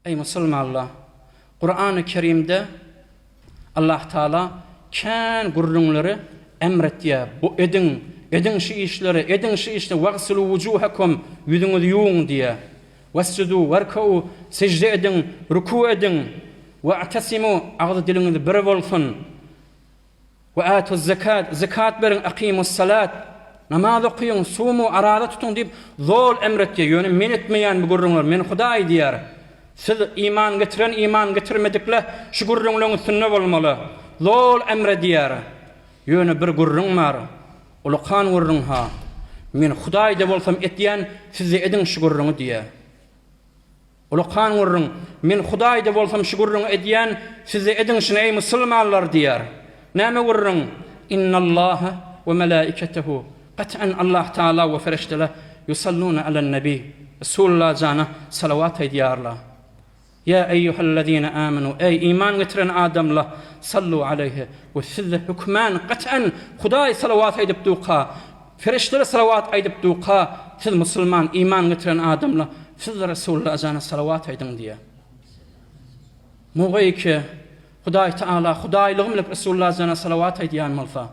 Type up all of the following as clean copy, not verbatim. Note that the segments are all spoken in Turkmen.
Ey Müslümanlar, Kur'an-ı Kerim'de Allah Teala kän gurrunları emretdiýär. Bu edin şu işleri, vagsilu wujuhakum, yüzüňizi yuwun diýär. Wasjudu warka'u, secde edin, ruku edin. Wa'tasimu, agzy diliniz bir bolsun. Wa atuz zakat berin, aqimus salat. Namaz okuýun, sumu arada tutun diýip zol emretdiýär. Ýöne men etmeýän bu gurrunlar, men Hudaý diýär. Siz iman getiren, iman getirmedikle şu gurrunlaryň üstünde bolmaly. Zol emredýär. Ýöne bir gurrun bar. Ulukan gurrun ha. Men Hudaý de bolsam etýän, siz edin şu gurruny diýär. Ulukan gurrun, men Hudaý de bolsam şu gurruny edýän, siz edin şunu ey musulmanlar diýär. Näme gurrun? Innallaha ve melaiketehu. Qat'an Allah Teala ve ferişteler yusalluna alen nebi. Resulullah cana salavat edýärler. Ya eyyuhellezine amenu, ey iman getiren adamlar, sallu aleyhi ve siz hükmen qat'an Hudaý salavat edip duqa, ferişteler salavat edip duqa, siz musulman iman getiren adamlar, siz Resulullah cana salavat edin diye. Moğay ki Hudaý Teala Hudaýlygym bilen Resulullah cana salavat edýän bolsa,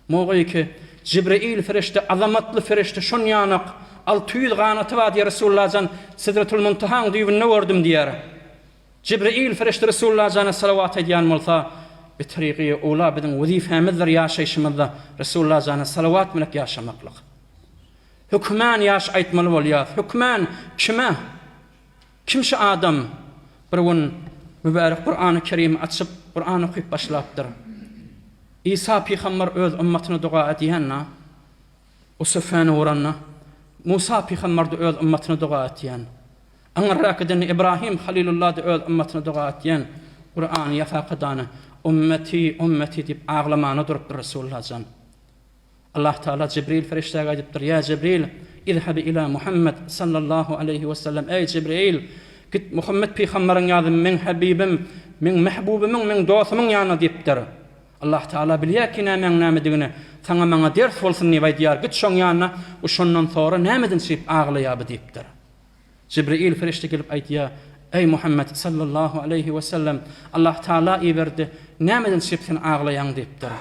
moğay ki Cibril ferişte, azamatly ferişte şon ýanyk 600 ganaty bar diýär Resulullah can Sidratul Muntaha diýibine gördüm diýär. Cibril ferişte Resulullah cana salavat edýän bolsa, bir tariqy ola biziň wezifämizdir ýaşaýşymyzda Resulullah cana salavat bilen ýaşamaklyk. Hükmen ýaş aýtmaly bolýar. Hükmen kime? Kim şu adam? Bir gün mübarek Kur'an-ı Kerim açyp Kur'an okyp başlapdyr. İsa Peygamber öz ümmetine dua edýänna, o sefäne uranna, Musa Peygamber de öz ümmetine dua edýän. Aňarrakdan İbrahim Halilullah de öz ümmetine dua edýän. Kur'an ýafaqydany ümmeti diýip aglamany durupdyr Resulullah can. Allah Teala Cibril feriştäge aýdypdyr: "Ya Cibril, izhab ila Muhammed sallallahu aleyhi ve sellem." Ey Cibril, git Muhammed Peygamberiň ýazy men habibim, men mehbubim, men dostumyň ýanyna diýipdir. Allah Teala bilýär ki näme digini, saňa maňa ders bolsun diýip aýdýar. Git şoň ýanyna, şondan sonra nämeden şeýip aglaýaby diýipdir. Cibril ferişte gelip aýdýar: "Ey Muhammed sallallahu aleyhi ve sellem, Allah Teala iberdi, nämeden şeýip sen aglaýan?" diýipdir.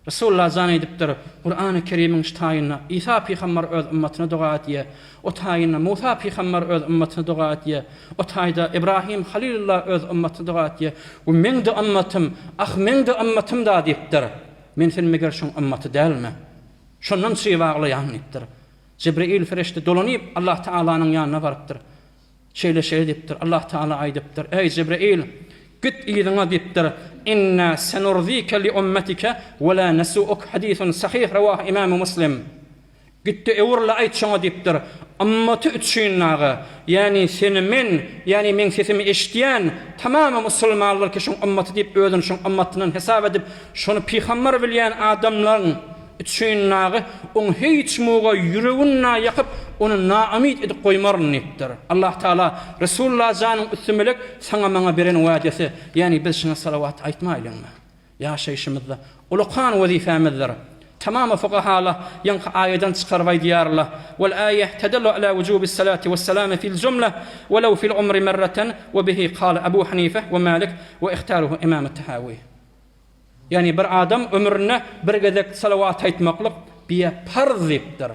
Resulullah zan edipdir, Kur'an-ı Kerim'in taýyna İsa Peygamber öz ümmetine dua etýär. O taýyna Musa Peygamber öz ümmetine dua etýär. O taýda İbrahim Halilullah öz ümmetine dua etýär. Bu men de ümmetim, men de ümmetim da diýipdir. Men sen meger şoň ümmeti dälmi? Şondan şeýle baglaýan diýipdir. Cibril ferişte dolanyp Allah Teala'nın ýanyna barypdyr. Şeýle diýipdir. Allah Teala aýdypdyr: "Ey Cibril, git ýygyňa diýipdir. İnna sanurdika li ummatika ve la nasu'uk." Hadisun sahih rawah İmam Muslim. Gitti ewrla aýt şoňa diýipdir. Ummaty üçin nagy, ýani seni men sesimi eşitýän tamam musulmanlar ki şoň ummaty diýip özüni şoň ummatynyň hesap edip şonu peýgamber bilýän adamlaryň üçin nagy on hiç muga ýüregine ýakyp onu naamid edip goýmaryn diýipdir. Allah Teala Resulullah janyň üstünmelik saňa maňa beren wadiýeti, ýani biz şuna salavat aýtmaýlyňmy? Ýaşaýşymyzda ulukan wezifämizdir. Tamam fuqahalar ýanky aýadan çykaryp aýdýarlar: "Wal aýah tadallu ala wujubis salati was salam fil jumla walau fil umri marratan wa bihi qala Abu Hanife ve Malik ve ihtaruhu İmam Tahawi." Yani bir adam ömrüne bir gezek salavat aýtmaklyk bir farz diýipdir.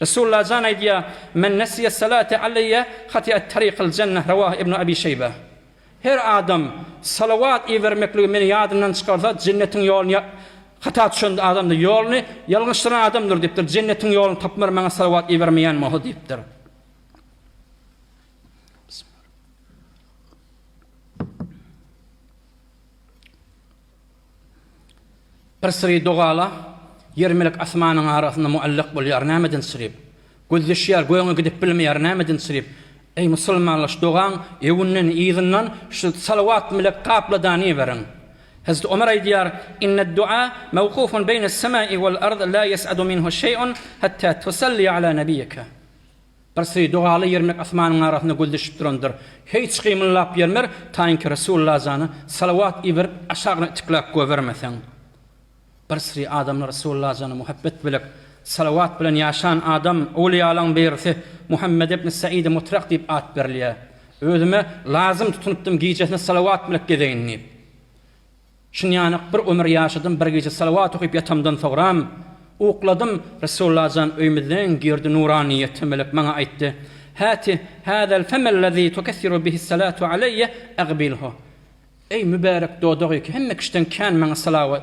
Resulullah zan aýdýar: "Men nasiya salata alayya khati'at tariqal jannah." Rawah İbn Abi Şeybe. Her adam salavat iýermekli meni ýadyndan çykarsa jennetiň ýolyny hata düşen adamdy ýolyny ýalňyşdyran adamdyr diýipdir. Jennetiň ýolyny tapmar maňa salavat iýermeýän mohu diýipdir. Bir sırrı dogala yermelik asmanyň arasynda muallak bolýar, nämeden sirip gözleşýär, goýuňa gidip bilmeýär, nämeden sirip. Ey musulmanlar, şu dogan ewünden ýygynyň şu salavat bilen gapladany berin. Hazrat Ömer aýdýar: "Inned du'a mawqufun beyne es-semai wal ard la yas'adu minhu şey'un hatta tusalli ala nabiyyika." Bir sırrı dogaly yermelik asmanyň arasynda gözleşip durandyr. Hiç gymylap ýermer, taýinki Resulullah zany salavat iýerip aşagyna tiklap goýbermeseň. Bir sürü adamlar Resulullah canı muhabbet bilen salavat bilen yaşan adam awliyalan birisi Muhammed ibn Sa'id Mutraq diýip at berilýär. özüme lazım tutunupdym gijesine salavat bilen gedeýinni. Şunýanyk bir ömür ýaşadym, bir gece salavat okyp yatamdan soňram ukladım. Resulullah zan öýümizden girdi nuraniýet melek maňa aýtdy. Hati hadal femellezî tukessiru bihi salatu aleyye aqbilhu. Ey mübarek dodogy ki hemme kişiden kän maňa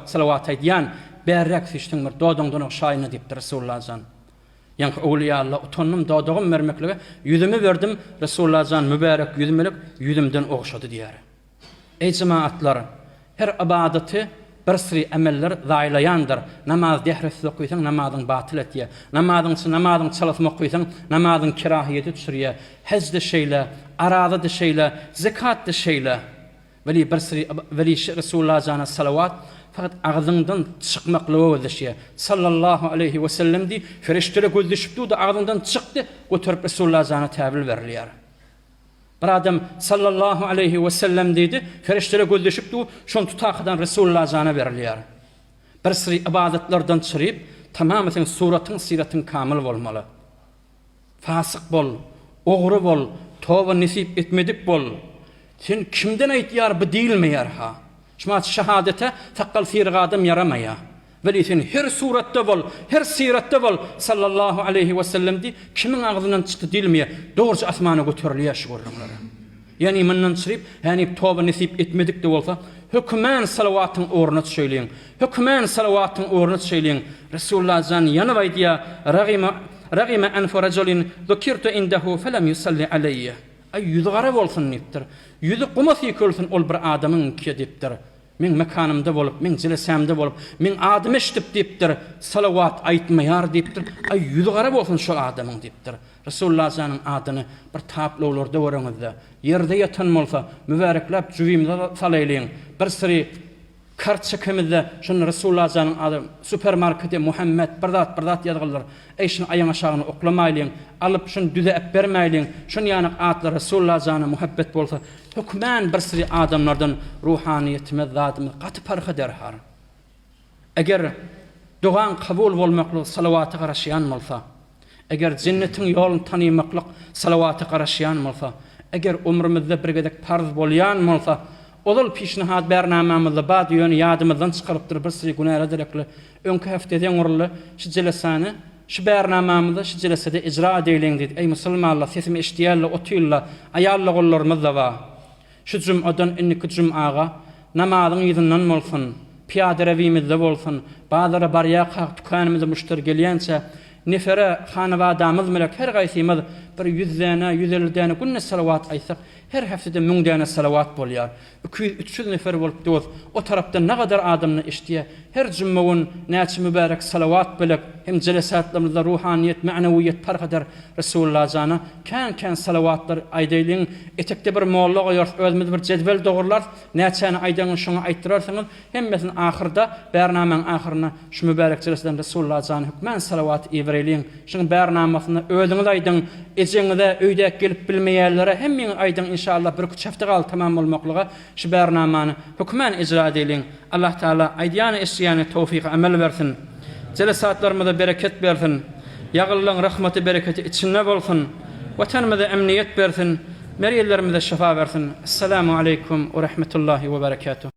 salavat aýdýan berrak fişdiňdir dodoňdan okşaýyny diýipdir Resulullah zan. Yani awliýallah utannym dodogym vermeklige yüzümü verdim. Resulullah zan mübarek yüzümlik yüzümden okşady diýär. Ey cemaatlar, her ibadaty bir siri emeller zaýlaýandyr. Namaz dehres okuýsaň namazyň batyl etýär. Namazyň çalasmak okuýsaň namazyň kirahiýeti düşürýär. Hezde şeýle, arada şeýle, zekat şeýle. Veli bir siri veli Resulullah zana salavat fakat ağzından çıkmaklığı özleşiyor. Sallallahu aleyhi ve sellem di feriştere gözleşipdi da ağzından çıktı götürüp Resulullah zana təbil verilýär. Bir adam sallallahu aleyhi ve sellem dedi, feriştere gözleşipdi, şon tutaqdan Resulullah zana verilýär. Bir siri ibadetlerden çyryp tamamı suratın, siratın kamil bolmaly. Fasık bol, oğru bol, tövbe nisip etmedik bol. Sen kimden aýtýar bu diýilmeýär ha? Şumat şahadete taqqal firgadym yaramaya. Veli sen her suratda bol, her siratda bol sallallahu aleyhi ve sellem di kimin ağzından çıktı diýilmeýär. Doğruca asmana göterilýär şu görünler. Yani menden çyryp, yani tövbe nisip etmedik de bolsa, hükmen salavatyň ornat söýleýin. Hükmen salavatyň ornat söýleýin. Resulullah zan ýany baýdýa ragima anfu rajulin zukirtu indahu falam yusalli aleyye. Ay yüzü gara bolsun nipdir. Yüzü gumasy kölsün ol bir adamyň kedipdir. Men mekanymda bolup, men jelesemde bolup, men adım eşitip diýipdir. Salawat aýtmaýar diýipdir. Ay yüzü gara bolsun şol adamyň diýipdir. Resulullah zanyň adyny bir taplawlarda görüňizde. Yerde yatan bolsa, mübareklap jüwimde salaýlyň. Bir siri kart çekimizde şunu Resulullah zanyň ady supermarkete Muhammed birdat ýazgylar. Ey şunu aýaň aşagyny oklamaýlyň, alyp şunu düze ep bermäýlyň. Şunu ýanyk atlar Resulullah zanyna muhabbet bolsa, hükmen bir siri adamlardan ruhaniýetime zatymy gaty fark eder. Eger duan kabul bolmaklyk salawaty garaşýan bolsa, eger jennetiň ýoluny tanymaklyk salawaty garaşýan bolsa, eger ömrümizde bir gedek farz bolýan bolsa, olal pişnihad bernamamyzda bad ýöni ýadymyzdan çykarypdyr bir siri günäre direkli. Öňkü hefteden urly şu jelesany şu bernamamyzda şu jelesede icra edýäliň diýdi. Ey musulmanlar, sesimi eşdiýärler, otýarlar, aýallar gollarymyzda ba. Şu jum'adan inniki jum'aga namazyň ýyzyndan bolsun, piýada rewimizde bolsun, bazara barýa haq tukanymyzda müşteri gelýänçe nefere hanawadamyz melek her gaýsymyz bir 100 däne, 150 däne günne salawat aýsak, her heftede 1000 däne salawat bolýar. 200-300 nefer bolup doz. O tarapdan ne kadar adamny eşdiýär. Her jümmewin näçe mübarek salawat bilek hem jelesatlarymyzda ruhaniýet, ma'nawiýet parqadar Resulullah zana kän salawatlar aýdaýlyň. Etekde bir molla goýar, özümiz bir jedwel dogurlar, näçeni aýdaňyň şoňa aýtdyrarsyňyz, hemmesini ahyrda bernamaň ahyryna şu mübarek jelesden Resulullah zana hükmen salawat iýerelýin. Şoň bernamasyny özüňiz aýdyň, ejeňizde öýdäk gelip bilmeýärlere hemmeň aýdyň inşallah bir üç hafta gal tamam bolmaklyga şu bernamany hükmen icra edýäliň. Allah Taala aýdýany eşýäni tawfiq amel bersin. Jelesatlarymyza bereket bersin. Ýagyllyň rahmety bereketi içinde bolsun. Watanymyza emniýet bersin. Merýellerimize şifa bersin. Assalamu aleykum we rahmetullahi we berekatuh.